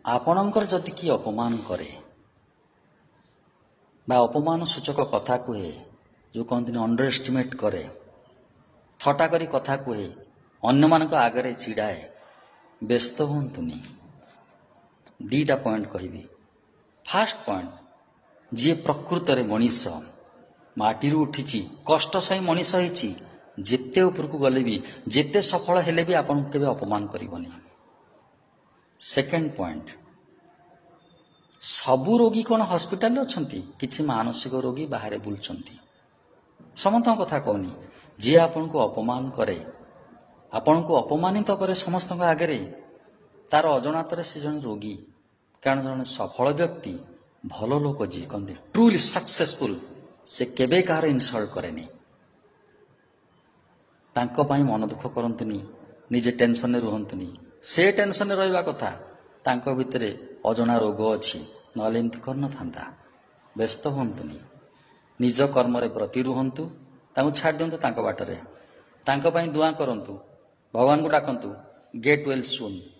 ଆପଣଙ୍କର ଯଦି କିଏ ଅପମାନ କରେ ବା ଅପମାନ ସୂଚକ କଥା କୁହେ, ଯେଉଁ କହନ୍ତିନି ଅଣ୍ଡର ଏଷ୍ଟିମେଟ୍ କରେ, ଥଟ୍ଟା କରି କଥା କୁହେ, ଅନ୍ୟମାନଙ୍କ ଆଗରେ ଚିଡ଼ାଏ, ବ୍ୟସ୍ତ ହୁଅନ୍ତୁନି। ଦୁଇଟା ପଏଣ୍ଟ କହିବି। ଫାଷ୍ଟ ପଏଣ୍ଟ, ଯିଏ ପ୍ରକୃତରେ ମଣିଷ, ମାଟିରୁ ଉଠିଛି, କଷ୍ଟ ସହି ମଣିଷ ହେଇଛି, ଯେତେ ଉପରକୁ ଗଲେ ବି, ଯେତେ ସଫଳ ହେଲେ ବି ଆପଣଙ୍କୁ କେବେ ଅପମାନ କରିବନି। ସେକେଣ୍ଡ ପଏଣ୍ଟ, ସବୁ ରୋଗୀ କ'ଣ ହସ୍ପିଟାଲରେ ଅଛନ୍ତି? କିଛି ମାନସିକ ରୋଗୀ ବାହାରେ ବୁଲୁଛନ୍ତି। ସମସ୍ତଙ୍କ କଥା କହୁନି। ଯିଏ ଆପଣଙ୍କୁ ଅପମାନ କରେ, ଆପଣଙ୍କୁ ଅପମାନିତ କରେ ସମସ୍ତଙ୍କ ଆଗରେ, ତାର ଅଜଣାତରେ ସେ ଜଣେ ରୋଗୀ। କାରଣ ଜଣେ ସଫଳ ବ୍ୟକ୍ତି, ଭଲ ଲୋକ ଯିଏ କହନ୍ତି ଟ୍ରୁଲି ସକ୍ସେସଫୁଲ୍, ସେ କେବେ କାହାର ଇନସଲ୍ଟ କରେନି। ତାଙ୍କ ପାଇଁ ମନ ଦୁଃଖ କରନ୍ତୁନି, ନିଜେ ଟେନସନରେ ରୁହନ୍ତୁନି। ସେ ଟେନସନରେ ରହିବା କଥା, ତାଙ୍କ ଭିତରେ ଅଜଣା ରୋଗ ଅଛି, ନହେଲେ ଏମିତି କରିନଥାନ୍ତା। ବ୍ୟସ୍ତ ହୁଅନ୍ତୁନି, ନିଜ କର୍ମରେ ବ୍ରତୀ ରୁହନ୍ତୁ, ତାଙ୍କୁ ଛାଡ଼ି ଦିଅନ୍ତୁ ତାଙ୍କ ବାଟରେ। ତାଙ୍କ ପାଇଁ ଦୁଆ କରନ୍ତୁ, ଭଗବାନଙ୍କୁ ଡାକନ୍ତୁ, ଗେଟ୍ ୱେଲ୍ ସୁନ୍।